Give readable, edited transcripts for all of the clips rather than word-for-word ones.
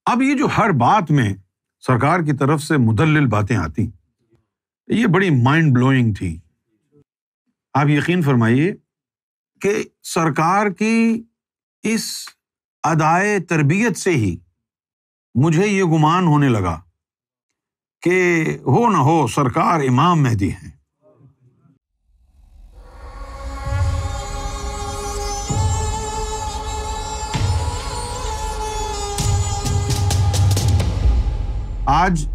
اب یہ جو ہر بات میں سرکار کی طرف سے مدلل باتیں آتی، یہ بڑی مائنڈ بلوئنگ تھی۔ آپ یقین فرمائیے کہ سرکار کی اس ادائے تربیت سے ہی مجھے یہ گمان ہونے لگا کہ ہو نہ ہو سرکار امام مہدی ہیں۔ آج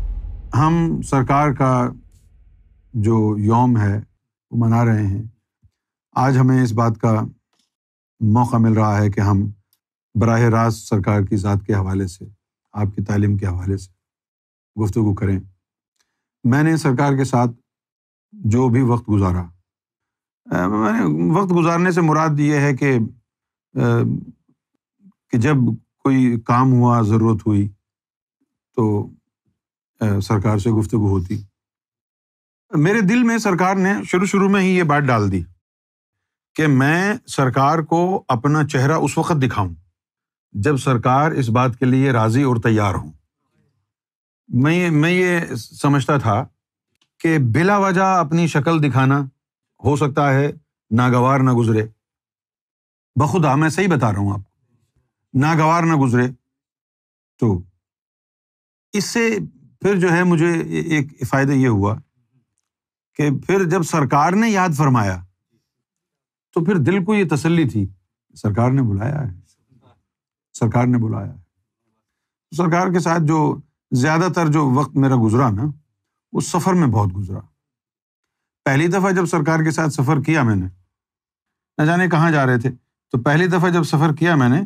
ہم سرکار کا جو یوم ہے وہ منا رہے ہیں۔ آج ہمیں اس بات کا موقع مل رہا ہے کہ ہم براہ راست سرکار کی ذات کے حوالے سے، آپ کی تعلیم کے حوالے سے گفتگو کریں۔ میں نے سرکار کے ساتھ جو بھی وقت گزارا، وقت گزارنے سے مراد یہ ہے کہ جب کوئی کام ہوا، ضرورت ہوئی تو سرکار سے گفتگو ہوتی۔ میرے دل میں سرکار نے شروع میں ہی یہ بات ڈال دی کہ میں سرکار کو اپنا چہرہ اس وقت دکھاؤں جب سرکار اس بات کے لیے راضی اور تیار ہوں۔ میں یہ سمجھتا تھا کہ بلا وجہ اپنی شکل دکھانا ہو سکتا ہے ناگوار نہ گزرے۔ بخدا میں صحیح بتا رہا ہوں آپ کو، ناگوار نہ گزرے۔ تو اس سے پھر جو ہے مجھے ایک فائدہ یہ ہوا کہ پھر جب سرکار نے یاد فرمایا تو پھر دل کو یہ تسلی تھی، سرکار نے بلایا ہے، سرکار نے بلایا ہے۔ سرکار کے ساتھ جو زیادہ تر جو وقت میرا گزرا نا، وہ سفر میں بہت گزرا۔ پہلی دفعہ جب سرکار کے ساتھ سفر کیا میں نے، نہ جانے کہاں جا رہے تھے، تو پہلی دفعہ جب سفر کیا میں نے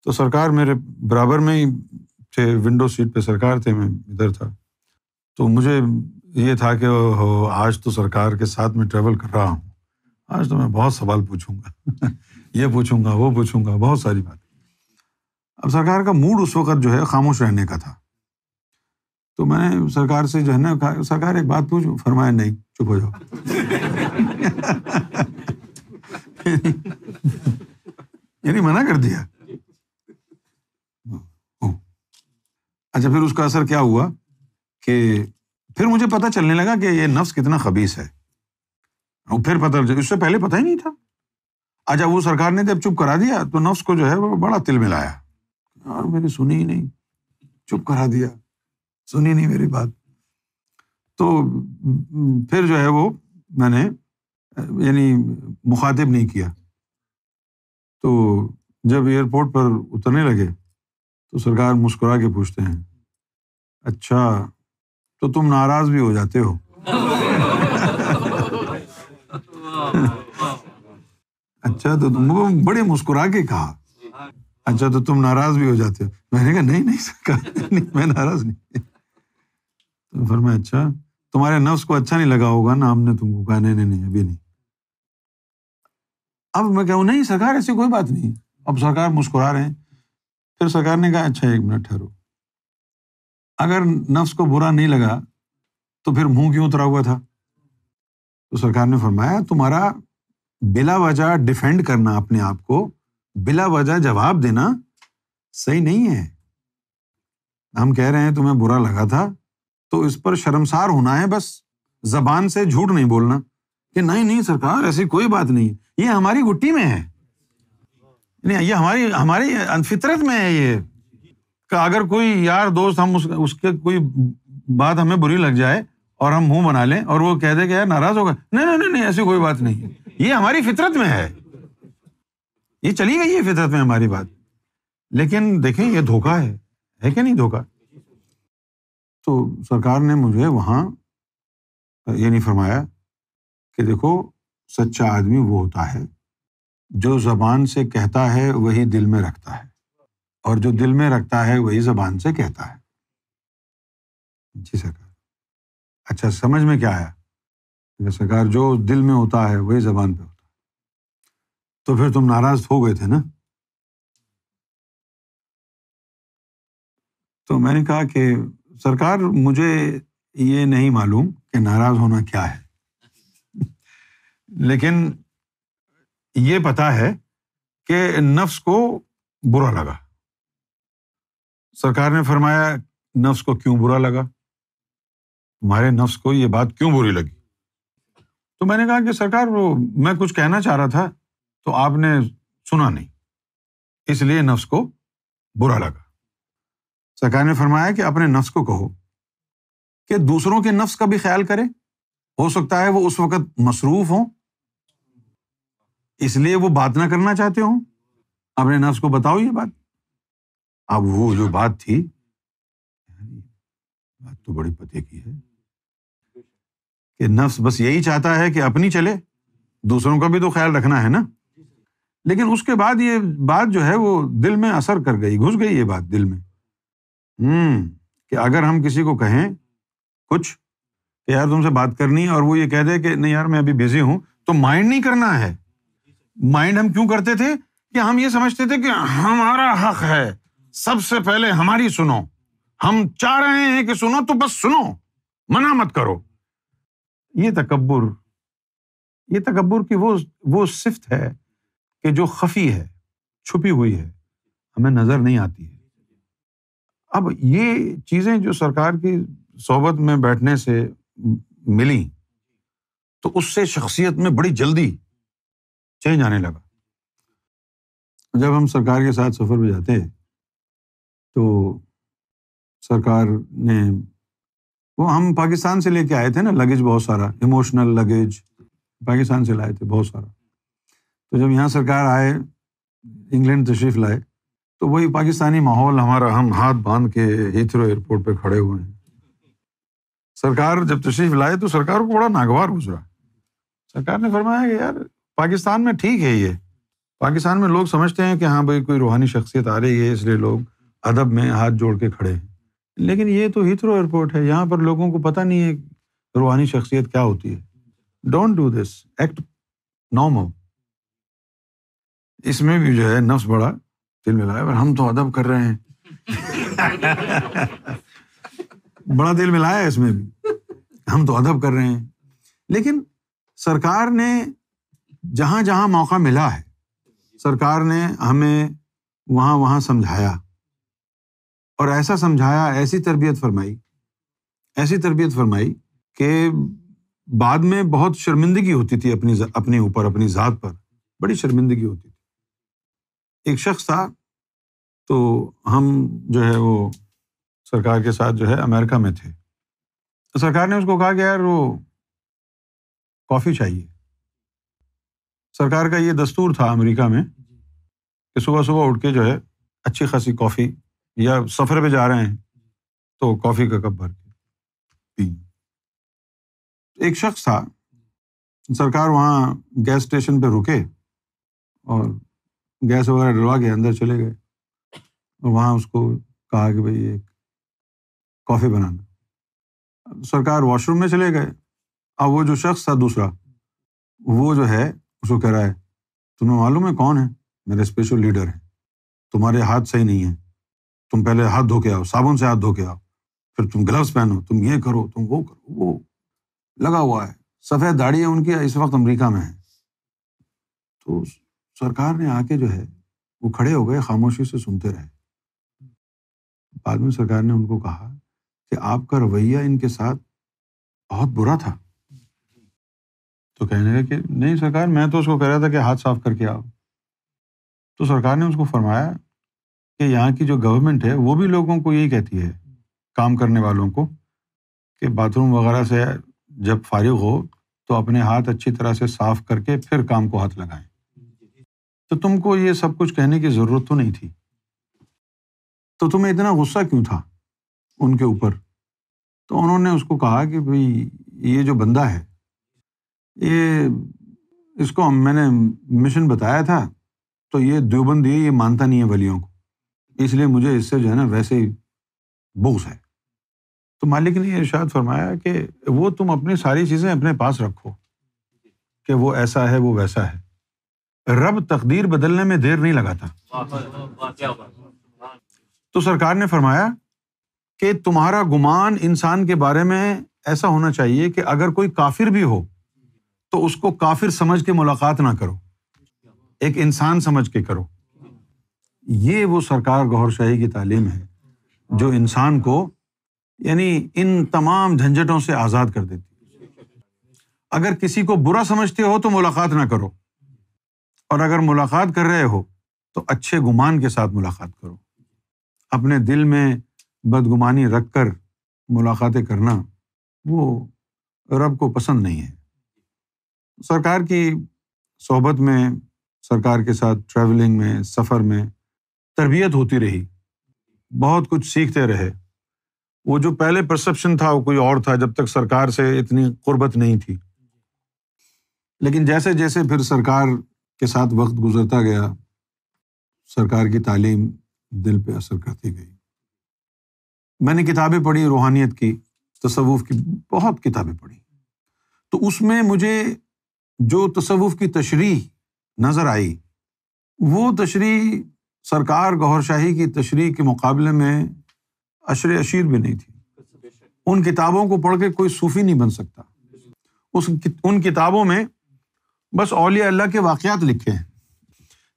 تو سرکار میرے برابر میں ہی تھے، ونڈو سیٹ پہ سرکار تھے، میں ادھر تھا۔ تو مجھے یہ تھا کہ آج تو سرکار کے ساتھ میں ٹریول کر رہا ہوں، آج تو میں بہت سوال پوچھوں گا، یہ پوچھوں گا، وہ پوچھوں گا، بہت ساری باتیں۔ اب سرکار کا موڈ اس وقت جو ہے خاموش رہنے کا تھا۔ تو میں نے سرکار سے جو ہے نا کہا، سرکار ایک بات پوچھوں؟ فرمایا نہیں، چپ ہو جاؤ۔ یعنی منع کر دیا۔ اچھا، پھر اس کا اثر کیا ہوا کہ پھر مجھے پتہ چلنے لگا کہ یہ نفس کتنا خبیث ہے۔ اور پھر پتہ، اس سے پہلے پتہ ہی نہیں تھا۔ اچھا، وہ سرکار نے جب چپ کرا دیا تو نفس کو جو ہے وہ بڑا تل ملایا، اور میری سنی ہی نہیں، چپ کرا دیا، سنی نہیں میری بات۔ تو پھر جو ہے وہ میں نے یعنی مخاطب نہیں کیا۔ تو جب ایئرپورٹ پر اترنے لگے تو سرکار مسکرا کے پوچھتے ہیں، اچھا تو تم ناراض بھی ہو جاتے ہو؟ اچھا تو تم بڑے مسکرا کے کہا، اچھا تو تم ناراض بھی ہو جاتے ہو؟ میں نے کہا نہیں سرکار، میں ناراض نہیں۔ تو فرمایا اچھا تمہارے نفس کو اچھا نہیں لگا ہوگا نا، ہم نے تم کو کہا نہیں ابھی نہیں۔ اب میں کہوں نہیں سرکار ایسی کوئی بات نہیں۔ اب سرکار مسکرا رہے ہیں۔ پھر سرکار نے کہا اچھا ایک منٹ ٹھہرو، اگر نفس کو برا نہیں لگا تو پھر منہ کیوں اترا ہوا تھا؟ تو سرکار نے فرمایا تمہارا بلا وجہ ڈیفینڈ کرنا، اپنے آپ کو بلا وجہ جواب دینا صحیح نہیں ہے۔ ہم کہہ رہے ہیں تمہیں برا لگا تھا تو اس پر شرمسار ہونا ہے، بس زبان سے جھوٹ نہیں بولنا کہ نہیں سرکار ایسی کوئی بات نہیں، یہ ہماری گٹی میں ہے، یہ ہماری فطرت میں ہے۔ یہ کہ اگر کوئی یار دوست، ہم اس کے کوئی بات ہمیں بری لگ جائے اور ہم منہ بنا لیں اور وہ کہہ دے کہ یار ناراض ہوگا، نہیں ایسی کوئی بات نہیں ہے، یہ ہماری فطرت میں ہے، یہ چلی گئی ہے فطرت میں ہماری بات۔ لیکن دیکھیں یہ دھوکہ ہے کہ نہیں دھوکہ؟ تو سرکار نے مجھے وہاں یہ نہیں فرمایا کہ دیکھو سچا آدمی وہ ہوتا ہے جو زبان سے کہتا ہے وہی دل میں رکھتا ہے، اور جو دل میں رکھتا ہے وہی زبان سے کہتا ہے۔ جی سرکار۔ اچھا سمجھ میں کیا آیا؟ سرکار جو دل میں ہوتا ہے وہی زبان پہ ہوتا ہے۔ تو پھر تم ناراض ہو گئے تھے نا؟ تو میں نے کہا کہ سرکار مجھے یہ نہیں معلوم کہ ناراض ہونا کیا ہے، لیکن یہ پتا ہے کہ نفس کو برا لگا۔ سرکار نے فرمایا نفس کو کیوں برا لگا، تمہارے نفس کو یہ بات کیوں بری لگی؟ تو میں نے کہا کہ سرکار وہ میں کچھ کہنا چاہ رہا تھا تو آپ نے سنا نہیں، اس لیے نفس کو برا لگا۔ سرکار نے فرمایا کہ اپنے نفس کو کہو کہ دوسروں کے نفس کا بھی خیال کرے، ہو سکتا ہے وہ اس وقت مصروف ہوں اس لیے وہ بات نہ کرنا چاہتے ہوں، اپنے نفس کو بتاؤ یہ بات۔ اب وہ جو بات تھی، بات تو بڑی پتے کی ہے کہ نفس بس یہی چاہتا ہے کہ اپنی چلے، دوسروں کا بھی تو خیال رکھنا ہے نا۔ لیکن اس کے بعد یہ بات جو ہے وہ دل میں اثر کر گئی، گھس گئی یہ بات دل میں، کہ اگر ہم کسی کو کہیں کچھ کہ یار تم سے بات کرنی ہے اور وہ یہ کہہ دے کہ نہیں یار میں ابھی بزی ہوں، تو مائنڈ نہیں کرنا ہے۔ مائنڈ ہم کیوں کرتے تھے کہ ہم یہ سمجھتے تھے کہ ہمارا حق ہے، سب سے پہلے ہماری سنو، ہم چاہ رہے ہیں کہ سنو تو بس سنو، منع مت کرو۔ یہ تکبر کی وہ صفت ہے کہ جو خفی ہے، چھپی ہوئی ہے، ہمیں نظر نہیں آتی ہے۔ اب یہ چیزیں جو سرکار کی صحبت میں بیٹھنے سے ملی تو اس سے شخصیت میں بڑی جلدی چینج آنے لگا۔ جب ہم سرکار کے ساتھ سفر پہ جاتے تو سرکار نے وہ ہم پاکستان سے لے کے آئے تھے نا لگیج، بہت سارا ایموشنل لگیج پاکستان سے لائے تھے بہت سارا۔ تو جب یہاں سرکار آئے، انگلینڈ تشریف لائے، تو وہی پاکستانی ماحول ہمارا، ہم ہاتھ باندھ کے ہیتھرو ایئرپورٹ پہ کھڑے ہوئے ہیں۔ سرکار جب تشریف لائے تو سرکار کو بڑا ناگوار گزرا۔ سرکار نے فرمایا کہ یار پاکستان میں ٹھیک ہے، یہ پاکستان میں لوگ سمجھتے ہیں کہ ہاں بھائی کوئی روحانی شخصیت آ رہی ہے اس لیے لوگ ادب میں ہاتھ جوڑ کے کھڑے ہیں، لیکن یہ تو ہیتھرو ایئرپورٹ ہے، یہاں پر لوگوں کو پتہ نہیں ہے روحانی شخصیت کیا ہوتی ہے۔ Don't do this, act normal. اس میں بھی جو ہے نفس بڑا دل ملایا، اور ہم تو ادب کر رہے ہیں بڑا دل ملایا اس میں بھی، ہم تو ادب کر رہے ہیں۔ لیکن سرکار نے جہاں جہاں موقع ملا ہے، سرکار نے ہمیں وہاں سمجھایا، اور ایسا سمجھایا، ایسی تربیت فرمائی کہ بعد میں بہت شرمندگی ہوتی تھی اپنے اوپر، اپنی ذات پر بڑی شرمندگی ہوتی تھی۔ ایک شخص تھا، تو ہم جو ہے وہ سرکار کے ساتھ جو ہے امریکہ میں تھے، تو سرکار نے اس کو کہا کہ یار وہ کافی چاہیے۔ سرکار کا یہ دستور تھا امریکہ میں کہ صبح صبح اٹھ کے جو ہے اچھی خاصی کافی، یا سفر پہ جا رہے ہیں تو کافی کا کپ بھر کے پی۔ ایک شخص تھا، سرکار وہاں گیس اسٹیشن پہ رکے اور گیس وغیرہ ڈلوا کے اندر چلے گئے، اور وہاں اس کو کہا کہ بھائی ایک کافی بنانا۔ سرکار واش روم میں چلے گئے۔ اب وہ جو شخص تھا دوسرا، وہ جو ہے اس کو کہہ رہا ہے تمہیں معلوم ہے کون ہے؟ میرے اسپیشل لیڈر ہیں، تمہارے ہاتھ صحیح نہیں ہیں، تم پہلے ہاتھ دھو کے آؤ، صابن سے ہاتھ دھو کے آؤ، پھر تم گلوز پہنو، تم یہ کرو، تم وہ کرو۔ وہ لگا ہوا ہے، سفید داڑھی ہے ان کی، اس وقت امریکہ میں ہے۔ تو سرکار نے آ کے جو ہے وہ کھڑے ہو گئے، خاموشی سے سنتے رہے۔ بعد میں سرکار نے ان کو کہا کہ آپ کا رویہ ان کے ساتھ بہت برا تھا۔ تو کہنے لگا کہ نہیں سرکار، میں تو اس کو کہہ رہا تھا کہ ہاتھ صاف کر کے آؤ۔ تو سرکار نے اس کو فرمایا کہ یہاں کی جو گورنمنٹ ہے وہ بھی لوگوں کو یہی کہتی ہے، کام کرنے والوں کو، کہ باتھ روم وغیرہ سے جب فارغ ہو تو اپنے ہاتھ اچھی طرح سے صاف کر کے پھر کام کو ہاتھ لگائیں۔ تو تم کو یہ سب کچھ کہنے کی ضرورت تو نہیں تھی، تو تمہیں اتنا غصہ کیوں تھا ان کے اوپر؟ تو انہوں نے اس کو کہا کہ بھئی یہ جو بندہ ہے، اس کو میں نے مشن بتایا تھا، تو یہ دیوبندی ہے، یہ مانتا نہیں ہے ولیوں کو، اس لیے مجھے اس سے جو ہے نا ویسے ہی بغض ہے۔ تو مالک نے یہ ارشاد فرمایا کہ وہ تم اپنی ساری چیزیں اپنے پاس رکھو، کہ وہ ایسا ہے وہ ویسا ہے، رب تقدیر بدلنے میں دیر نہیں لگاتا۔ تو سرکار نے فرمایا کہ تمہارا گمان انسان کے بارے میں ایسا ہونا چاہیے کہ اگر کوئی کافر بھی ہو تو اس کو کافر سمجھ کے ملاقات نہ کرو، ایک انسان سمجھ کے کرو۔ یہ وہ سرکار گوھر شاہی کی تعلیم ہے جو انسان کو یعنی ان تمام جھنجھٹوں سے آزاد کر دیتی ہے۔ اگر کسی کو برا سمجھتے ہو تو ملاقات نہ کرو، اور اگر ملاقات کر رہے ہو تو اچھے گمان کے ساتھ ملاقات کرو۔ اپنے دل میں بدگمانی رکھ کر ملاقاتیں کرنا وہ رب کو پسند نہیں ہے۔ سرکار کی صحبت میں، سرکار کے ساتھ ٹریولنگ میں، سفر میں تربیت ہوتی رہی، بہت کچھ سیکھتے رہے۔ وہ جو پہلے پرسپشن تھا وہ کوئی اور تھا، جب تک سرکار سے اتنی قربت نہیں تھی، لیکن جیسے جیسے پھر سرکار کے ساتھ وقت گزرتا گیا، سرکار کی تعلیم دل پہ اثر کرتی گئی۔ میں نے کتابیں پڑھی روحانیت کی، تصوف کی، بہت کتابیں پڑھی، تو اس میں مجھے جو تصوف کی تشریح نظر آئی وہ تشریح سرکار گوہر شاہی کی تشریح کے مقابلے میں عشر عشیر بھی نہیں تھی۔ ان کتابوں کو پڑھ کے کوئی صوفی نہیں بن سکتا۔ ان کتابوں میں بس اولیاء اللہ کے واقعات لکھے ہیں،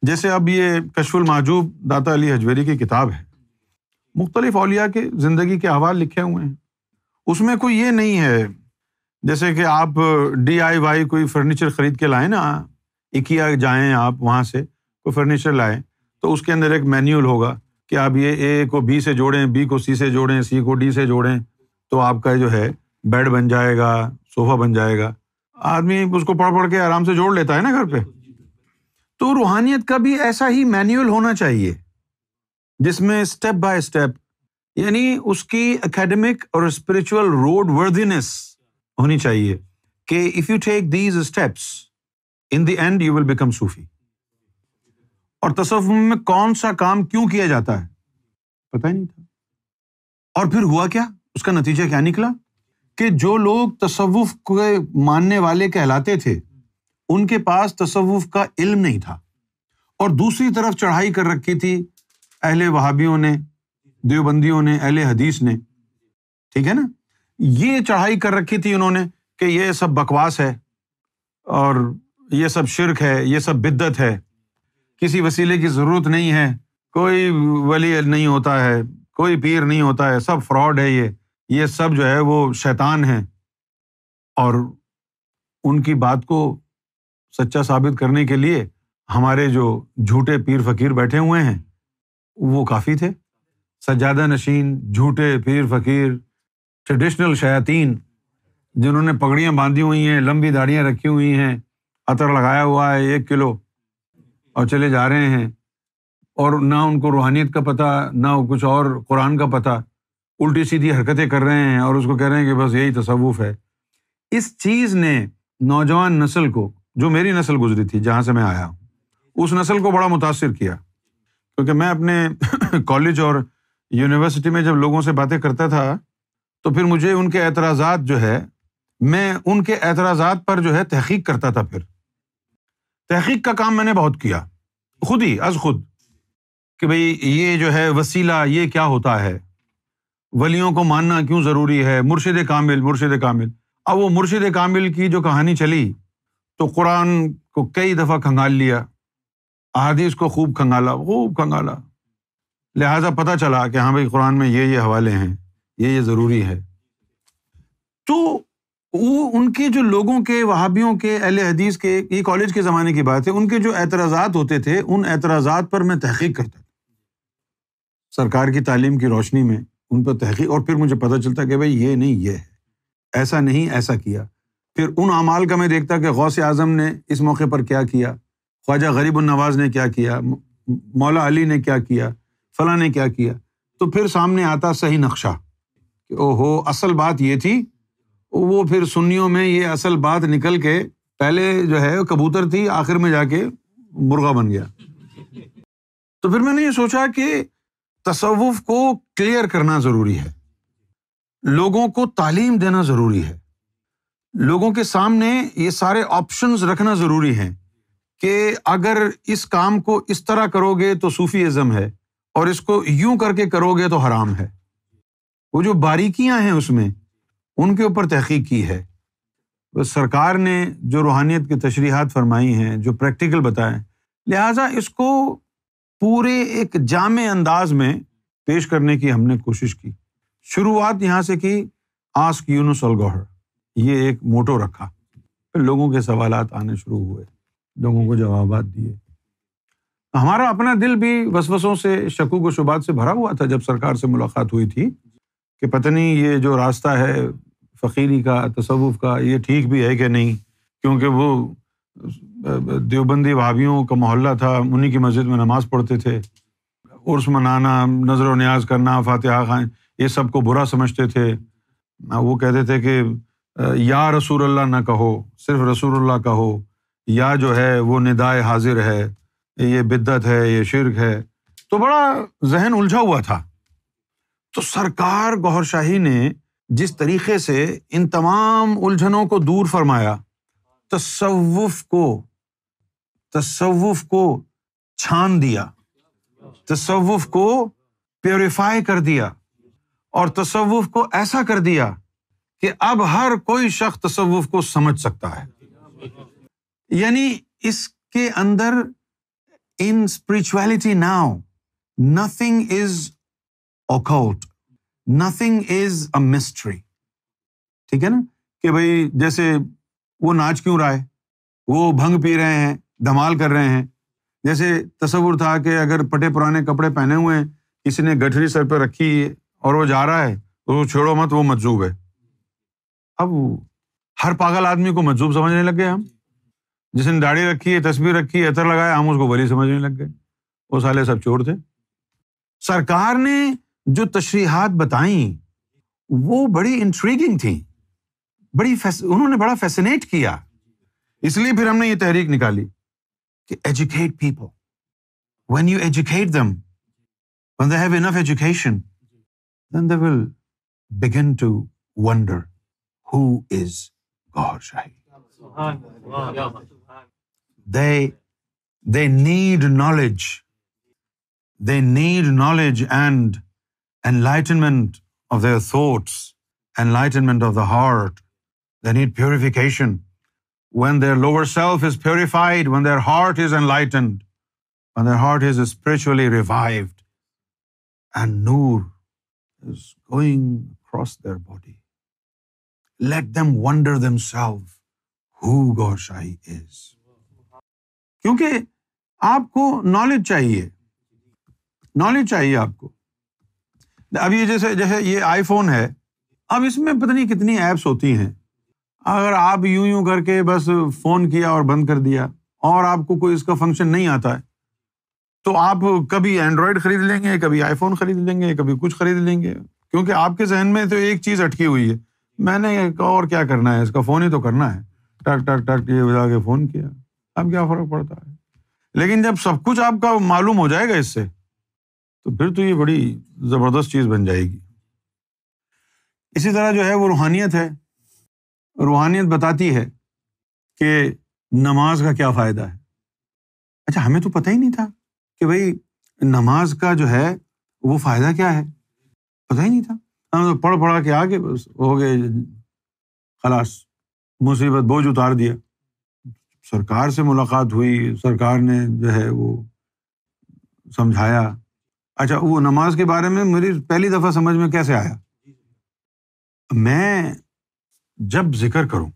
جیسے اب یہ کشف المحجوب داتا علی حجویری کی کتاب ہے، مختلف اولیاء کے زندگی کے احوال لکھے ہوئے ہیں۔ اس میں کوئی یہ نہیں ہے جیسے کہ آپ DIY کوئی فرنیچر خرید کے لائیں نا، اکیا جائیں آپ وہاں سے کوئی فرنیچر لائیں تو اس کے اندر ایک مینیول ہوگا کہ آپ یہ A کو B سے جوڑیں، B کو C سے جوڑیں، C کو D سے جوڑیں تو آپ کا جو ہے بیڈ بن جائے گا، صوفہ بن جائے گا۔ آدمی اس کو پڑھ کے آرام سے جوڑ لیتا ہے نا گھر پہ۔ تو روحانیت کا بھی ایسا ہی مینیول ہونا چاہیے جس میں اسٹیپ بائی اسٹیپ، یعنی اس کی اکیڈمک اور اسپرچول روڈ وردینس ہونی چاہیے کہ if you take these steps in the end you will become صوفی۔ اور تصوف میں کون سا کام کیوں کیا جاتا ہے پتہ ہی نہیں تھا۔ اور پھر ہوا کیا، اس کا نتیجہ کیا نکلا کہ جو لوگ تصوف کو ماننے والے کہلاتے تھے ان کے پاس تصوف کا علم نہیں تھا، اور دوسری طرف چڑھائی کر رکھی تھی اہل وہابیوں نے، دیوبندیوں نے، اہل حدیث نے، ٹھیک ہے نا، یہ چڑھائی کر رکھی تھی انہوں نے کہ یہ سب بکواس ہے اور یہ سب شرک ہے، یہ سب بدعت ہے، کسی وسیلے کی ضرورت نہیں ہے، کوئی ولی نہیں ہوتا ہے، کوئی پیر نہیں ہوتا ہے، سب فراڈ ہے، یہ سب جو ہے وہ شیطان ہیں۔ اور ان کی بات کو سچا ثابت کرنے کے لیے ہمارے جو جھوٹے پیر فقیر بیٹھے ہوئے ہیں وہ کافی تھے، سجادہ نشین جھوٹے پیر فقیر، ٹریڈیشنل شیاطین جنہوں نے پگڑیاں باندھی ہوئی ہیں، لمبی داڑیاں رکھی ہوئی ہیں، عطر لگایا ہوا ہے 1 کلو اور چلے جا رہے ہیں، اور نہ ان کو روحانیت کا پتہ، نہ کچھ اور قرآن کا پتہ، الٹی سیدھی حرکتیں کر رہے ہیں اور اس کو کہہ رہے ہیں کہ بس یہی تصوف ہے۔ اس چیز نے نوجوان نسل کو، جو میری نسل گزری تھی جہاں سے میں آیا ہوں، اس نسل کو بڑا متاثر کیا، کیونکہ میں اپنے کالج اور یونیورسٹی میں جب لوگوں سے باتیں کرتا تھا تو پھر مجھے ان کے اعتراضات جو ہے، میں ان کے اعتراضات پر جو ہے تحقیق کرتا تھا۔ پھر تحقیق کا کام میں نے بہت کیا، خود ہی از خود، کہ بھئی یہ جو ہے وسیلہ یہ کیا ہوتا ہے، ولیوں کو ماننا کیوں ضروری ہے، مرشد کامل۔ اب وہ مرشد کامل کی جو کہانی چلی تو قرآن کو کئی دفعہ کھنگال لیا، احادیث کو خوب کھنگالا، لہٰذا پتہ چلا کہ ہاں بھائی قرآن میں یہ حوالے ہیں، یہ ضروری ہے۔ تو وہ ان کے جو لوگوں کے، وہابیوں کے، اہل حدیث کے، یہ کالج کے زمانے کی بات ہے، ان کے جو اعتراضات ہوتے تھے ان اعتراضات پر میں تحقیق کرتا تھا سرکار کی تعلیم کی روشنی میں، ان پر تحقیق، اور پھر مجھے پتہ چلتا کہ بھائی یہ نہیں، یہ ہے، ایسا نہیں، ایسا کیا۔ پھر ان اعمال کا میں دیکھتا کہ غوث اعظم نے اس موقع پر کیا کیا، خواجہ غریب النواز نے کیا کیا، مولا علی نے کیا کیا، فلاں نے کیا کیا، تو پھر سامنے آتا صحیح نقشہ کہ اوہو اصل بات یہ تھی۔ وہ پھر سنیوں میں یہ اصل بات نکل کے پہلے جو ہے کبوتر تھی، آخر میں جا کے مرغا بن گیا۔ تو پھر میں نے یہ سوچا کہ تصوف کو کلیئر کرنا ضروری ہے، لوگوں کو تعلیم دینا ضروری ہے، لوگوں کے سامنے یہ سارے آپشنز رکھنا ضروری ہیں کہ اگر اس کام کو اس طرح کرو گے تو صوفی ازم ہے، اور اس کو یوں کر کے کرو گے تو حرام ہے۔ وہ جو باریکیاں ہیں اس میں، ان کے اوپر تحقیق کی ہے۔ سرکار نے جو روحانیت کی تشریحات فرمائی ہیں، جو پریکٹیکل بتائیں، لہٰذا اس کو پورے ایک جامع انداز میں پیش کرنے کی ہم نے کوشش کی. شروعات یہاں سے کی آسک یونس الگوہر، یہ ایک موٹو رکھا. پھر لوگوں کے سوالات آنے شروع ہوئے، لوگوں کو جوابات دیے. ہمارا اپنا دل بھی وسوسوں سے، شکوک و شبہات سے بھرا ہوا تھا جب سرکار سے ملاقات ہوئی تھی کہ پتہ نہیں یہ جو راستہ ہے فقیری کا، تصوف کا، یہ ٹھیک بھی ہے کہ نہیں، کیونکہ وہ دیوبندی وہابیوں کا محلہ تھا، انہیں کی مسجد میں نماز پڑھتے تھے. عرس منانا، نظر و نیاز کرنا، فاتحہ خوانی، یہ سب کو برا سمجھتے تھے. وہ کہتے تھے کہ یا رسول اللہ نہ کہو، صرف رسول اللہ کہو، یا جو ہے وہ ندائے حاضر ہے، یہ بدعت ہے، یہ شرک ہے. تو بڑا ذہن الجھا ہوا تھا. تو سرکار گوہر شاہی نے جس طریقے سے ان تمام الجھنوں کو دور فرمایا، تصوف کو چھان دیا، تصوف کو پیوریفائی کر دیا، اور تصوف کو ایسا کر دیا کہ اب ہر کوئی شخص تصوف کو سمجھ سکتا ہے. یعنی اس کے اندر in spirituality now nothing is occult, nothing is a mystery. ٹھیک ہے نا کہ بھئی جیسے وہ ناچ کیوں رہا ہے، وہ بھنگ پی رہے ہیں، دھمال کر رہے ہیں. جیسے تصور تھا کہ اگر پٹے پرانے کپڑے پہنے ہوئے ہیں، کسی نے گٹھری سر پہ رکھی ہے اور وہ جا رہا ہے تو چھوڑو مت، وہ مجذوب ہے. اب ہر پاگل آدمی کو مجذوب سمجھنے لگ گئے ہم. جس نے داڑھی رکھی ہے، تسبیح رکھی ہے، عطر لگایا، ہم اس کو ولی سمجھنے لگ گئے. وہ سالے سب چور تھے. سرکار نے جو تشریحات بتائیں وہ بڑی انٹریگنگ تھیں، انہوں نے بڑا فیسنیٹ کیا. اس لیے پھر ہم نے یہ تحریک نکالی کہ educate people. When you educate them, when they have enough education, then they will begin to wonder who is Gohar Shahi. They need knowledge. They need knowledge and enlightenment of their thoughts, enlightenment of the heart. They need purification. When their lower self is purified, when their heart is enlightened, when their heart is spiritually revived, and Noor is going across their body, let them wonder themselves who Gohar Shahi is. کیونکہ آپ کو knowledge چاہیے آپ کو. اب یہ جیسے یہ آئی فون ہے، اب اس میں پتہ نہیں کتنی ایپس ہوتی ہیں. اگر آپ یوں کر کے بس فون کیا اور بند کر دیا اور آپ کو کوئی اس کا فنکشن نہیں آتا ہے تو آپ کبھی اینڈرائڈ خرید لیں گے، کبھی آئی فون خرید لیں گے، کبھی کچھ خرید لیں گے، کیونکہ آپ کے ذہن میں تو ایک چیز اٹکی ہوئی ہے، میں نے اور کیا کرنا ہے، اس کا فون ہی تو کرنا ہے. ٹک ٹک ٹک یہ بجا کے فون کیا، اب کیا فرق پڑتا ہے. لیکن جب سب کچھ آپ کا معلوم ہو جائے گا اس سے تو پھر تو یہ بڑی زبردست چیز بن جائے گی. اسی طرح جو ہے وہ روحانیت ہے. روحانیت بتاتی ہے کہ نماز کا کیا فائدہ ہے. اچھا ہمیں تو پتہ ہی نہیں تھا کہ بھائی نماز کا جو ہے وہ فائدہ کیا ہے، پتہ ہی نہیں تھا. ہم تو پڑھ کے آگے بس ہو گئے، خلاص مصیبت بوجھ اتار دیا. سرکار سے ملاقات ہوئی، سرکار نے جو ہے وہ سمجھایا. اچھا وہ نماز کے بارے میں میری پہلی دفعہ سمجھ میں کیسے آیا، میں جب ذکر کروں،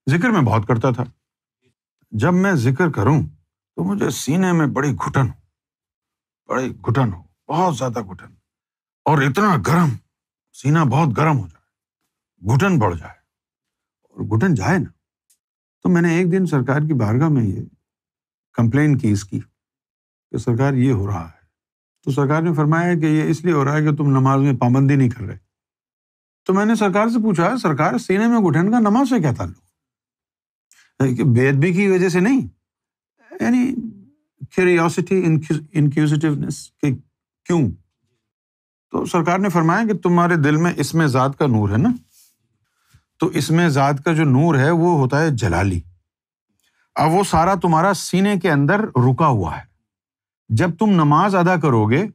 ذکر میں بہت کرتا تھا، جب میں ذکر کروں تو مجھے سینے میں بڑی گھٹن ہو، بہت زیادہ گھٹن، اور اتنا گرم، سینہ بہت گرم ہو جائے، گھٹن بڑھ جائے، اور گھٹن جائے نا. تو میں نے ایک دن سرکار کی بارگاہ میں یہ کمپلین کی اس کی کہ سرکار یہ ہو رہا ہے. تو سرکار نے فرمایا کہ یہ اس لیے ہو رہا ہے کہ تم نماز میں پابندی نہیں کر رہے. تو میں نے سرکار سے پوچھا، سرکار سینے میں گھٹن کا نماز سے کیا تعلق؟ بے ادبی کی وجہ سے نہیں، یعنی کیوریوسٹی، انکوزیٹیونیس کہ کیوں. تو سرکار نے فرمایا کہ تمہارے دل میں اسم ذات کا نور ہے نا، تو اسم ذات کا جو نور ہے وہ ہوتا ہے جلالی. اب وہ سارا تمہارا سینے کے اندر رکا ہوا ہے. جب تم نماز ادا کرو گے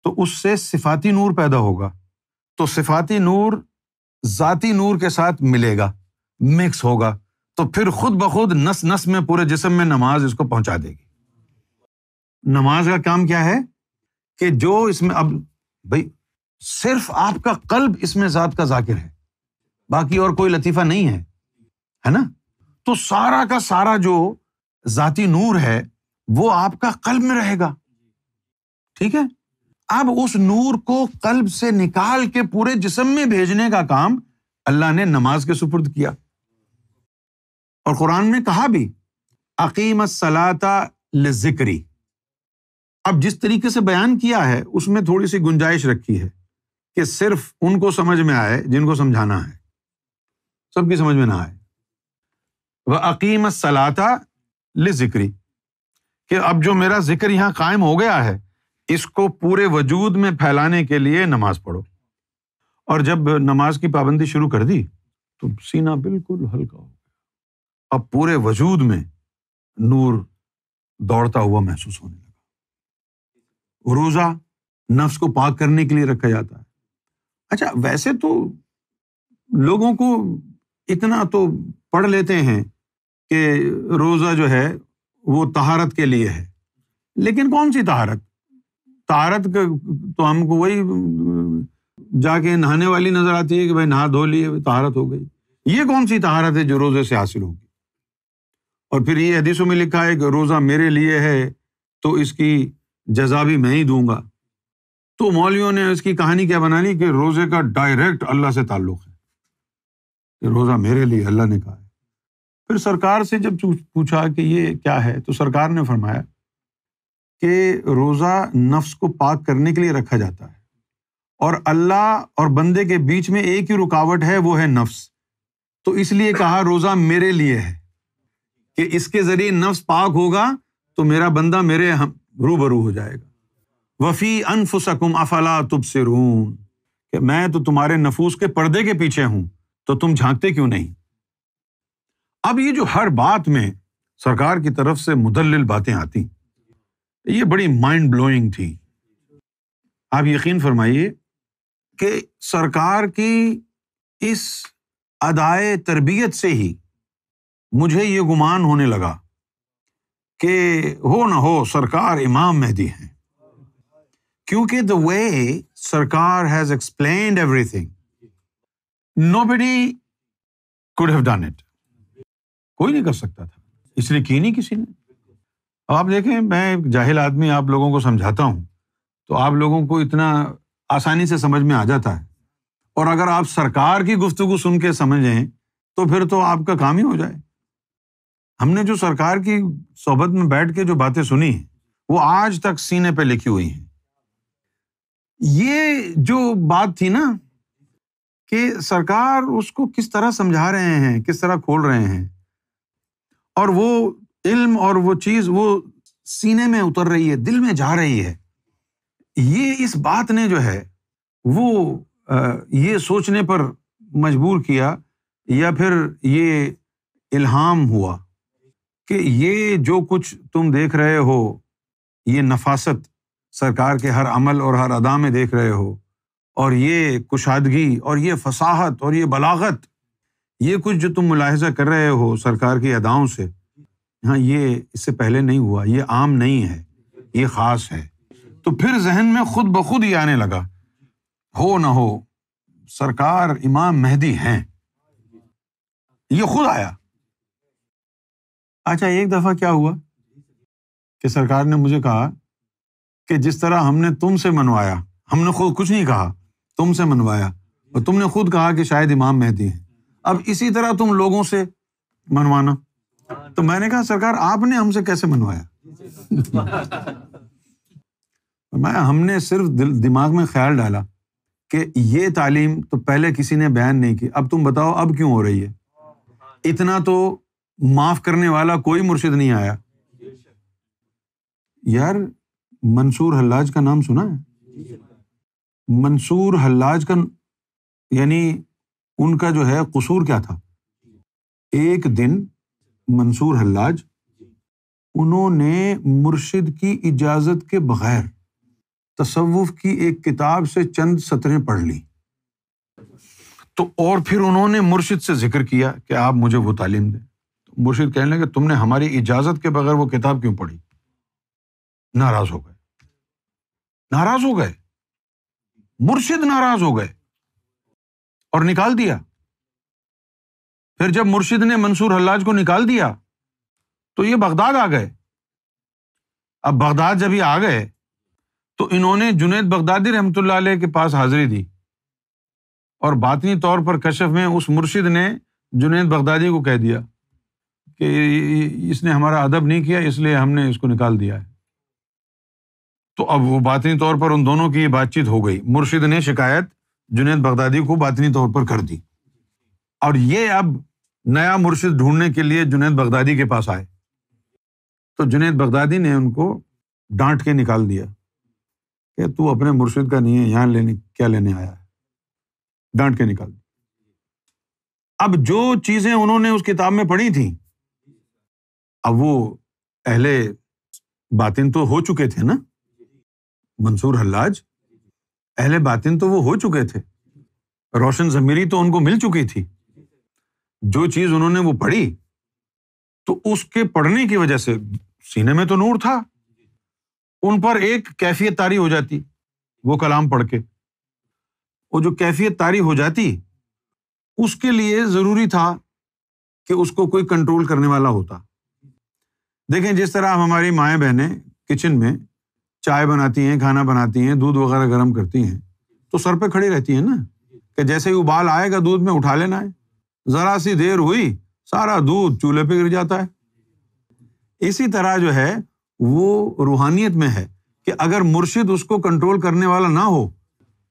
تو اس سے صفاتی نور پیدا ہوگا، تو صفاتی نور ذاتی نور کے ساتھ ملے گا، مکس ہوگا، تو پھر خود بخود نس نس میں، پورے جسم میں نماز اس کو پہنچا دے گی. نماز کا کام کیا ہے کہ جو اس میں، اب بھائی صرف آپ کا قلب اس میں ذات کا ذاکر ہے، باقی اور کوئی لطیفہ نہیں ہے نا؟ تو سارا کا سارا جو ذاتی نور ہے وہ آپ کا قلب میں رہے گا، ٹھیک ہے؟ اب اس نور کو قلب سے نکال کے پورے جسم میں بھیجنے کا کام اللہ نے نماز کے سپرد کیا، اور قرآن میں کہا بھی اقیم الصلاۃ لذکری۔ اب جس طریقے سے بیان کیا ہے اس میں تھوڑی سی گنجائش رکھی ہے کہ صرف ان کو سمجھ میں آئے جن کو سمجھانا ہے، سب کی سمجھ میں نہ آئے۔ وَأَقِيمَ الصَّلَاةَ لِذِكْرِي، کہ اب جو میرا ذکر یہاں قائم ہو گیا ہے اس کو پورے وجود میں پھیلانے کے لیے نماز پڑھو۔ اور جب نماز کی پابندی شروع کر دی تو سینہ بالکل ہلکا ہو گیا، اب پورے وجود میں نور دوڑتا ہوا محسوس ہونے لگا۔ روزہ نفس کو پاک کرنے کے لیے رکھا جاتا ہے۔ اچھا ویسے تو لوگوں کو اتنا تو پڑھ لیتے ہیں کہ روزہ جو ہے وہ طہارت کے لیے ہے، لیکن کون سی طہارت؟ طہارت تو ہم کو وہی جا کے نہانے والی نظر آتی ہے کہ بھائی نہا دھو لیے طہارت ہو گئی۔ یہ کون سی طہارت ہے جو روزے سے حاصل ہوگی؟ اور پھر یہ حدیثوں میں لکھا ہے کہ روزہ میرے لیے ہے تو اس کی جزا بھی میں ہی دوں گا۔ تو مولویوں نے اس کی کہانی کیا بنا لی کہ روزے کا ڈائریکٹ اللہ سے تعلق ہے، کہ روزہ میرے لیے اللہ نے کہا ہے۔ پھر سرکار سے جب پوچھا کہ یہ کیا ہے تو سرکار نے فرمایا کہ روزہ نفس کو پاک کرنے کے لیے رکھا جاتا ہے، اور اللہ اور بندے کے بیچ میں ایک ہی رکاوٹ ہے، وہ ہے نفس، تو اس لیے کہا روزہ میرے لیے ہے کہ اس کے ذریعے نفس پاک ہوگا تو میرا بندہ میرے روبرو ہو جائے گا۔ وفی انفسکم افلا تبصرون، کہ میں تو تمہارے نفوس کے پردے کے پیچھے ہوں تو تم جھانکتے کیوں نہیں؟ اب یہ جو ہر بات میں سرکار کی طرف سے مدلل باتیں آتی، یہ بڑی مائنڈ بلوئنگ تھی۔ آپ یقین فرمائیے کہ سرکار کی اس ادائے تربیت سے ہی مجھے یہ گمان ہونے لگا کہ ہو نہ ہو سرکار امام مہدی ہیں، کیونکہ the way سرکار has explained everything, nobody could have done it، کوئی نہیں کر سکتا تھا، اس لیے کی نہیں کسی نے۔ اب آپ دیکھیں میں ایک جاہل آدمی آپ لوگوں کو سمجھاتا ہوں تو آپ لوگوں کو اتنا آسانی سے سمجھ میں آ جاتا ہے، اور اگر آپ سرکار کی گفتگو سن کے سمجھیں تو پھر تو آپ کا کام ہی ہو جائے۔ ہم نے جو سرکار کی صحبت میں بیٹھ کے جو باتیں سنی ہیں وہ آج تک سینے پہ لکھی ہوئی ہیں۔ یہ جو بات تھی نا کہ سرکار اس کو کس طرح سمجھا رہے ہیں، کس طرح کھول رہے ہیں، اور وہ علم اور وہ چیز وہ سینے میں اتر رہی ہے، دل میں جا رہی ہے، یہ اس بات نے جو ہے وہ یہ سوچنے پر مجبور کیا، یا پھر یہ الہام ہوا کہ یہ جو کچھ تم دیکھ رہے ہو، یہ نفاست سرکار کے ہر عمل اور ہر ادا میں دیکھ رہے ہو، اور یہ کشادگی اور یہ فصاحت اور یہ بلاغت، یہ کچھ جو تم ملاحظہ کر رہے ہو سرکار کی اداؤں سے، ہاں یہ اس سے پہلے نہیں ہوا، یہ عام نہیں ہے، یہ خاص ہے۔ تو پھر ذہن میں خود بخود ہی آنے لگا، ہو نہ ہو سرکار امام مہدی ہیں، یہ خود آیا۔ اچھا ایک دفعہ کیا ہوا کہ سرکار نے مجھے کہا کہ جس طرح ہم نے تم سے منوایا، ہم نے خود کچھ نہیں کہا، تم سے منوایا، اور تم نے خود کہا کہ شاید امام مہدی ہیں، اب اسی طرح تم لوگوں سے منوانا۔ تو میں نے کہا سرکار آپ نے ہم سے کیسے منوایا؟ ہم نے صرف دماغ میں خیال ڈالا کہ یہ تعلیم تو پہلے کسی نے بیان نہیں کی، اب تم بتاؤ اب کیوں ہو رہی ہے؟ اتنا تو معاف کرنے والا کوئی مرشد نہیں آیا۔ یار منصور حلاج کا نام سنا ہے؟ منصور حلاج کا یعنی ان کا جو ہے قصور کیا تھا؟ ایک دن منصور حلاج انہوں نے مرشد کی اجازت کے بغیر تصوف کی ایک کتاب سے چند سطریں پڑھ لی، تو اور پھر انہوں نے مرشد سے ذکر کیا کہ آپ مجھے وہ تعلیم دیں۔ تو مرشد کہنے لگے تم نے ہماری اجازت کے بغیر وہ کتاب کیوں پڑھی؟ ناراض ہو گئے، ناراض ہو گئے۔ مرشد ناراض ہو گئے اور نکال دیا۔ پھر جب مرشد نے منصور حلاج کو نکال دیا تو یہ بغداد آ گئے۔ اب بغداد جب یہ آ گئے تو انہوں نے جنید بغدادی رحمۃ اللہ علیہ کے پاس حاضری دی، اور باطنی طور پر کشف میں اس مرشد نے جنید بغدادی کو کہہ دیا کہ اس نے ہمارا ادب نہیں کیا، اس لیے ہم نے اس کو نکال دیا ہے۔ تو اب وہ باطنی طور پر ان دونوں کی بات چیت ہو گئی، مرشد نے شکایت جنید بغدادی کو باطنی طور پر کر دی، اور یہ اب نیا مرشد ڈھونڈنے کے لیے جنید بغدادی کے پاس آئے۔ تو جنید بغدادی نے ان کو ڈانٹ کے نکال دیا کہ تو اپنے مرشد کا نہیں ہے، یہاں کیا لینے آیا ہے، ڈانٹ کے نکال دیا۔ اب جو چیزیں انہوں نے اس کتاب میں پڑھی تھیں، اب وہ اہل باطن تو ہو چکے تھے نا، منصور حلاج اہل باطن تو وہ ہو چکے تھے، روشن ضمیری تو ان کو مل چکی تھی۔ جو چیز انہوں نے وہ پڑھی تو اس کے پڑھنے کی وجہ سے سینے میں تو نور تھا، ان پر ایک کیفیت طاری ہو جاتی وہ کلام پڑھ کے، وہ جو کیفیت طاری ہو جاتی اس کے لیے ضروری تھا کہ اس کو کوئی کنٹرول کرنے والا ہوتا۔ دیکھیں جس طرح ہماری مائیں بہنیں کچن میں چائے بناتی ہیں، کھانا بناتی ہیں، دودھ وغیرہ گرم کرتی ہیں تو سر پہ کھڑی رہتی ہیں نا، کہ جیسے ہی ابال آئے گا دودھ میں اٹھا لینا ہے، ذرا سی دیر ہوئی سارا دودھ چولہے پہ گر جاتا ہے۔ اسی طرح جو ہے وہ روحانیت میں ہے کہ اگر مرشد اس کو کنٹرول کرنے والا نہ ہو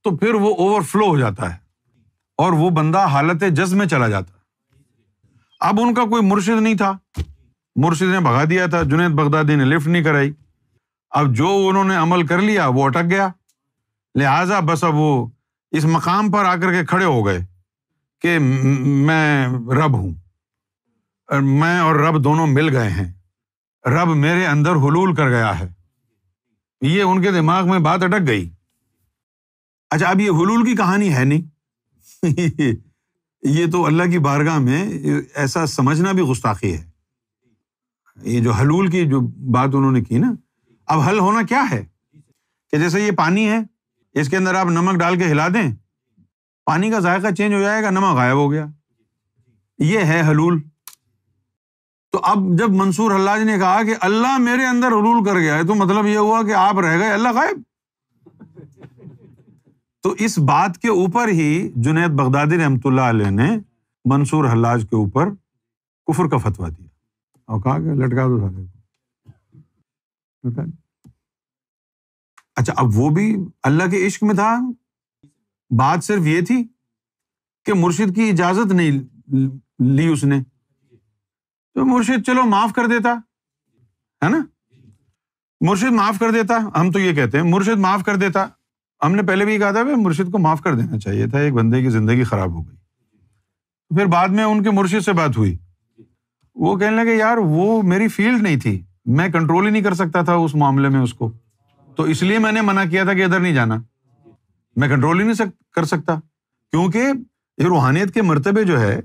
تو پھر وہ اوور فلو ہو جاتا ہے اور وہ بندہ حالت جذب میں چلا جاتا ہے۔ اب ان کا کوئی مرشد نہیں تھا، مرشد نے بھگا دیا تھا، جنید بغدادی نے لفٹ نہیں کرائی، اب جو انہوں نے عمل کر لیا وہ اٹک گیا، لہٰذا بس اب وہ اس مقام پر آ کر کے کھڑے ہو گئے کہ میں رب ہوں، میں اور رب دونوں مل گئے ہیں، رب میرے اندر حلول کر گیا ہے۔ یہ ان کے دماغ میں بات اٹک گئی۔ اچھا اب یہ حلول کی کہانی ہے نہیں یہ تو اللہ کی بارگاہ میں ایسا سمجھنا بھی گستاخی ہے۔ یہ جو حلول کی جو بات انہوں نے کی نا، اب حل ہونا کیا ہے کہ جیسے یہ پانی ہے، اس کے اندر آپ نمک ڈال کے ہلا دیں، پانی کا ذائقہ چینج ہو جائے گا، نمک غائب ہو گیا، یہ ہے حلول۔ تو اب جب منصور حلاج نے کہا کہ اللہ میرے اندر حلول کر گیا ہے، تو مطلب یہ ہوا کہ آپ رہ گئے، اللہ غائب۔ تو اس بات کے اوپر ہی جنید بغدادی رحمۃ اللہ علیہ نے منصور حلاج کے اوپر کفر کا فتویٰ دیا اور کہا کہ لٹکا دو سارے کو۔ اچھا اب وہ بھی اللہ کے عشق میں تھا، بات صرف یہ تھی کہ مرشد کی اجازت نہیں لی اس نے، تو مرشد چلو معاف کر دیتا ہے نا، مرشد معاف کر دیتا، ہم تو یہ کہتے ہیں مرشد معاف کر دیتا۔ ہم نے پہلے بھی کہا تھا کہ مرشد کو معاف کر دینا چاہیے تھا، ایک بندے کی زندگی خراب ہو گئی۔ پھر بعد میں ان کے مرشد سے بات ہوئی، وہ کہنے لگے یار وہ میری فیلڈ نہیں تھی، میں کنٹرول ہی نہیں کر سکتا تھا اس معاملے میں اس کو، تو اس لیے میں نے منع کیا تھا کہ ادھر نہیں جانا، میں کنٹرول ہی نہیں کر سکتا، کیونکہ یہ روحانیت کے مرتبے جو ہے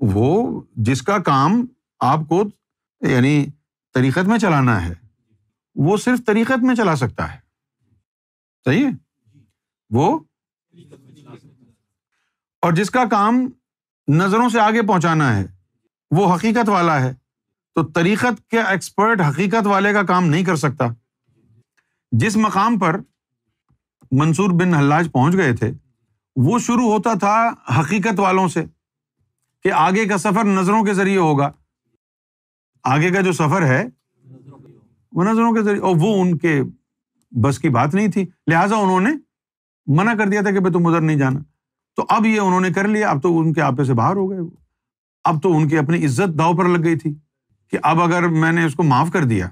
وہ جس کا کام آپ کو یعنی طریقت میں چلانا ہے وہ صرف طریقت میں چلا سکتا ہے، صحیح ہے، وہ اور جس کا کام نظروں سے آگے پہنچانا ہے وہ حقیقت والا ہے، تو طریقت کے ایکسپرٹ حقیقت والے کا کام نہیں کر سکتا۔ جس مقام پر منصور بن حلاج پہنچ گئے تھے وہ شروع ہوتا تھا حقیقت والوں سے کہ آگے کا سفر نظروں کے ذریعے ہوگا، آگے کا جو سفر ہے وہ نظروں کے ذریعے، اور وہ ان کے بس کی بات نہیں تھی، لہٰذا انہوں نے منع کر دیا تھا کہ تم ادھر نہیں جانا۔ تو اب یہ انہوں نے کر لیا، اب تو ان کے آپے سے باہر ہو گئے، اب تو ان کی اپنی عزت داؤ پر لگ گئی تھی کہ اب اگر میں نے اس کو معاف کر دیا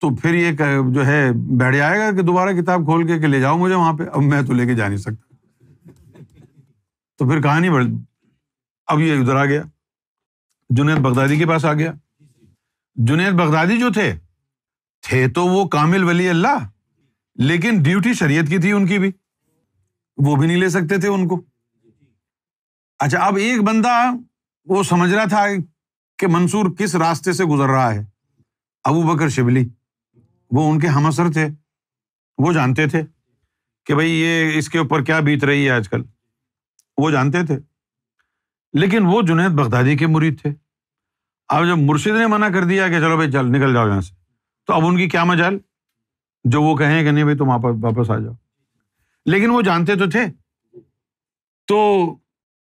تو پھر یہ جو ہے بیٹھ جائے گا کہ دوبارہ کتاب کھول کے کہ لے جاؤ مجھے وہاں پہ، اب میں تو لے کے جا نہیں سکتا۔ تو پھر کہانی بڑھ، اب یہ ادھر آ گیا، جنید بغدادی کے پاس آ گیا۔ جنید بغدادی جو تھے تو وہ کامل ولی اللہ، لیکن ڈیوٹی شریعت کی تھی ان کی بھی، وہ بھی نہیں لے سکتے تھے ان کو۔ اچھا اب ایک بندہ وہ سمجھ رہا تھا کہ منصور کس راستے سے گزر رہا ہے، ابو بکر شبلی، وہ ان کے ہم اثر تھے، وہ جانتے تھے کہ بھئی یہ اس کے اوپر کیا بیت رہی ہے آج کل، وہ جانتے تھے، لیکن وہ جنید بغدادی کے مرید تھے۔ اب جب مرشد نے منع کر دیا کہ چلو بھائی چل نکل جاؤ یہاں سے، تو اب ان کی کیا مجال، جو وہ کہیں کہ نہیں بھائی تم واپس آ جاؤ، لیکن وہ جانتے تو تھے۔ تو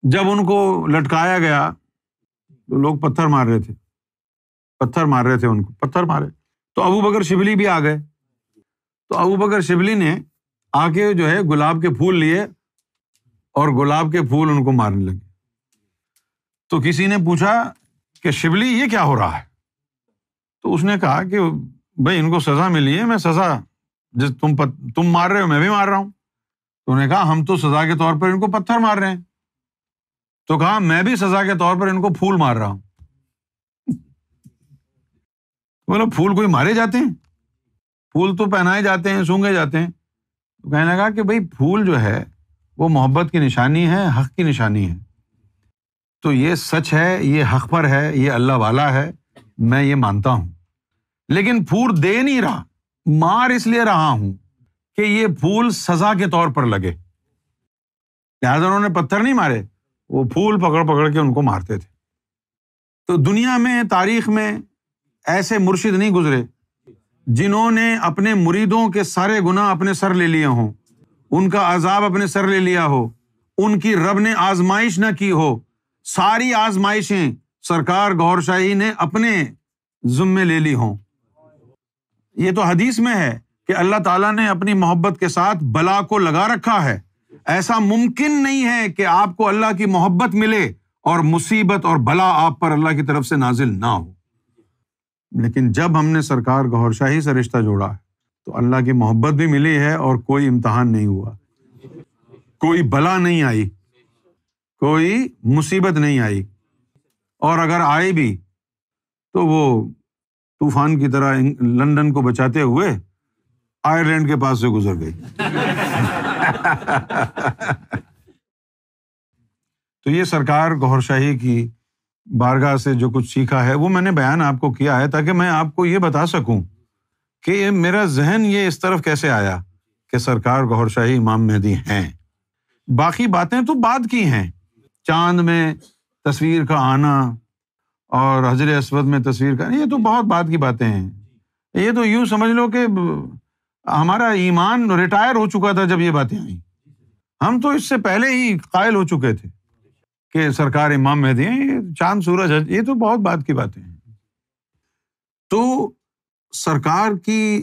جب ان کو لٹکایا گیا تو لوگ پتھر مار رہے تھے ان کو پتھر مارے، تو ابو بکر شبلی بھی آ گئے۔ تو ابو بکر شبلی نے آ کے جو ہے گلاب کے پھول لیے اور گلاب کے پھول ان کو مارنے لگے۔ تو کسی نے پوچھا کہ شبلی یہ کیا ہو رہا ہے؟ تو اس نے کہا کہ بھائی ان کو سزا ملی ہے، میں سزا جس تم مار رہے ہو میں بھی مار رہا ہوں۔ تو انہوں نے کہا ہم تو سزا کے طور پر ان کو پتھر مار رہے ہیں۔ تو کہا میں بھی سزا کے طور پر ان کو پھول مار رہا ہوں۔ بولو پھول کوئی مارے جاتے ہیں؟ پھول تو پہنائے جاتے ہیں، سونگے جاتے ہیں۔ تو کہنے لگا کہ بھائی پھول جو ہے وہ محبت کی نشانی ہے، حق کی نشانی ہے، تو یہ سچ ہے، یہ حق پر ہے، یہ اللہ والا ہے، میں یہ مانتا ہوں، لیکن پھول دے نہیں رہا، مار اس لیے رہا ہوں کہ یہ پھول سزا کے طور پر لگے، لہٰذا انہوں نے پتھر نہیں مارے، وہ پھول پکڑ کے ان کو مارتے تھے۔ تو دنیا میں، تاریخ میں ایسے مرشد نہیں گزرے جنہوں نے اپنے مریدوں کے سارے گناہ اپنے سر لے لیے ہوں، ان کا عذاب اپنے سر لے لیا ہو، ان کی رب نے آزمائش نہ کی ہو، ساری آزمائشیں سرکار گوھر شاہی نے اپنے ذمے لے لی ہوں۔ یہ تو حدیث میں ہے کہ اللہ تعالیٰ نے اپنی محبت کے ساتھ بلا کو لگا رکھا ہے۔ ایسا ممکن نہیں ہے کہ آپ کو اللہ کی محبت ملے اور مصیبت اور بلا آپ پر اللہ کی طرف سے نازل نہ ہو۔ لیکن جب ہم نے سرکار گوھر شاہی سے رشتہ جوڑا ہے تو اللہ کی محبت بھی ملی ہے اور کوئی امتحان نہیں ہوا، کوئی بلا نہیں آئی، کوئی مصیبت نہیں آئی، اور اگر آئی بھی تو وہ طوفان کی طرح لندن کو بچاتے ہوئے آئرلینڈ کے پاس سے گزر گئی۔ تو یہ سرکار گوھر شاہی کی بارگاہ سے جو کچھ سیکھا ہے وہ میں نے بیان آپ کو کیا ہے تاکہ میں آپ کو یہ بتا سکوں کہ میرا ذہن یہ اس طرف کیسے آیا کہ سرکار گوھر شاہی امام مہدی ہیں۔ باقی باتیں تو بعد کی ہیں، چاند میں تصویر کا آنا اور حجر اسود میں تصویر کا، یہ تو بہت بعد کی باتیں ہیں۔ یہ تو یوں سمجھ لو کہ ہمارا ایمان ریٹائر ہو چکا تھا جب یہ باتیں آئیں، ہم تو اس سے پہلے ہی قائل ہو چکے تھے کہ سرکار امام مہدی ہیں، یہ چاند سورج ہے، یہ تو بہت بعد کی باتیں ہیں۔ تو سرکار کی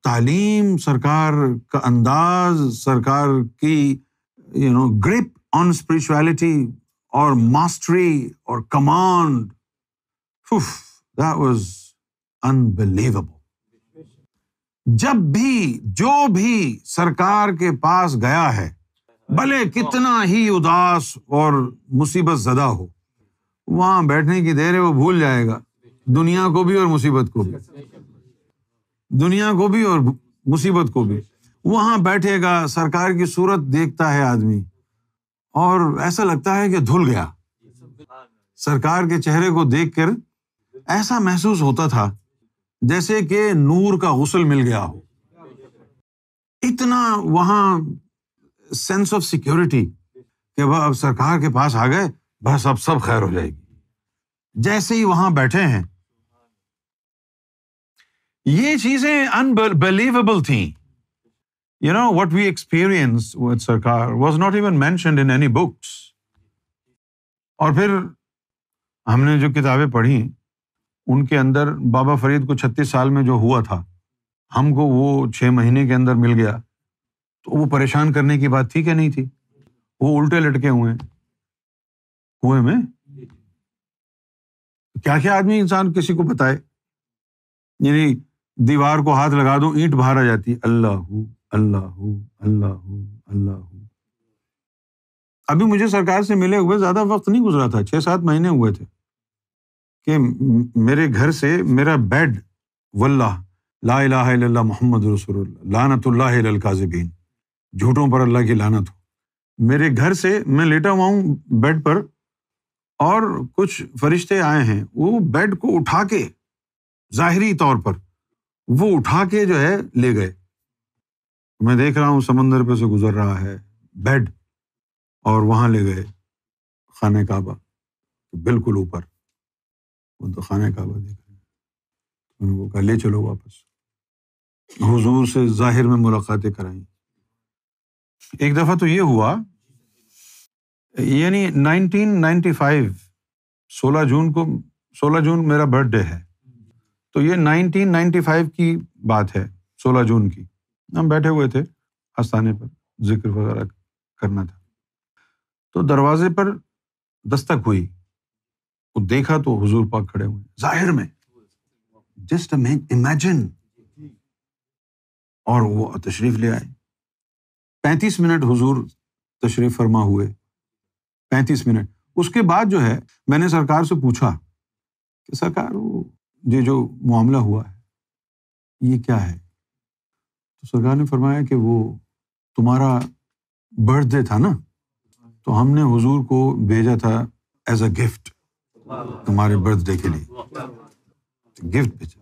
تعلیم، سرکار کا انداز، سرکار کی گرپ آن اسپرچویلٹی اور ماسٹری اور کمانڈ، that was unbelievable۔ جب بھی جو بھی سرکار کے پاس گیا ہے، بھلے کتنا ہی اداس اور مصیبت زدہ ہو، وہاں بیٹھنے کی دیر ہے وہ بھول جائے گا دنیا کو بھی اور مصیبت کو بھی، دنیا کو بھی اور مصیبت کو بھی۔ وہاں بیٹھے گا، سرکار کی صورت دیکھتا ہے آدمی اور ایسا لگتا ہے کہ دھل گیا۔ سرکار کے چہرے کو دیکھ کر ایسا محسوس ہوتا تھا جیسے کہ نور کا غسل مل گیا ہو، اتنا وہاں سینس آف سیکورٹی کہ وہ اب سرکار کے پاس آ گئے، بس اب سب خیر ہو جائے گی۔ جیسے ہی وہاں بیٹھے ہیں، یہ چیزیں unbelievable تھیں۔ What we experienced with سرکار was not even mentioned in any books۔ اور پھر ہم نے جو کتابیں پڑھی ان کے اندر بابا فرید کو 36 سال میں جو ہوا تھا، ہم کو وہ 6 مہینے کے اندر مل گیا، تو وہ پریشان کرنے کی بات تھی کہ نہیں تھی؟ وہ الٹے لٹکے ہوئے ہیں کنویں میں، کیا کیا آدمی انسان کسی کو بتائے، یعنی دیوار کو ہاتھ لگا دو اینٹ باہر آ جاتی، اللہ اللہ اللہ اللہ۔ ابھی مجھے سرکار سے ملے ہوئے زیادہ وقت نہیں گزرا تھا، 6-7 مہینے ہوئے تھے کہ میرے گھر سے میرا بیڈ، واللہ لا الہ الا اللہ محمد رسول اللہ، لعنت اللہ علی الکاذبین، جھوٹوں پر اللہ کی لعنت ہو، میرے گھر سے میں لیٹا ہوا ہوں بیڈ پر، اور کچھ فرشتے آئے ہیں، وہ بیڈ کو اٹھا کے، ظاہری طور پر وہ اٹھا کے جو ہے لے گئے، میں دیکھ رہا ہوں سمندر پہ سے گزر رہا ہے بیڈ، اور وہاں لے گئے خانہ کعبہ بالکل اوپر، وہ تو خانہ کعبہ دیکھ رہے ہیں. ان کو کہا لے چلو واپس. حضور سے ظاہر میں ملاقاتیں کرائیں. ایک دفعہ تو یہ ہوا، یعنی 1995 16 جون میرا برتھ ڈے ہے، تو یہ 1995 کی بات ہے، 16 جون کی. ہم بیٹھے ہوئے تھے آستانے پر، ذکر وغیرہ کرنا تھا، تو دروازے پر دستک ہوئی. وہ دیکھا تو حضور پاک کھڑے ہوئے ظاہر میں، جسٹ امیجن. اور وہ تشریف لے آئے. 35 منٹ حضور تشریف فرما ہوئے، 35 منٹ. اس کے بعد جو ہے میں نے سرکار سے پوچھا کہ سرکار یہ جو معاملہ ہوا ہے یہ کیا ہے؟ تو سرکار نے فرمایا کہ وہ تمہارا برتھ ڈے تھا نا، تو ہم نے حضور کو بھیجا تھا ایز اے گفٹ تمہارے برتھ ڈے کے لیے، گفٹ بھیجا.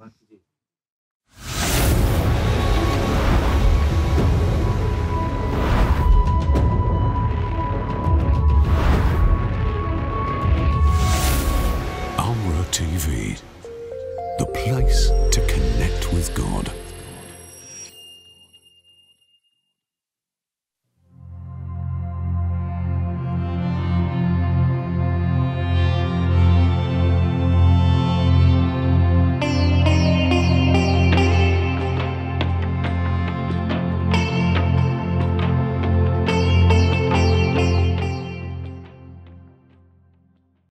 TV, the place to connect with God.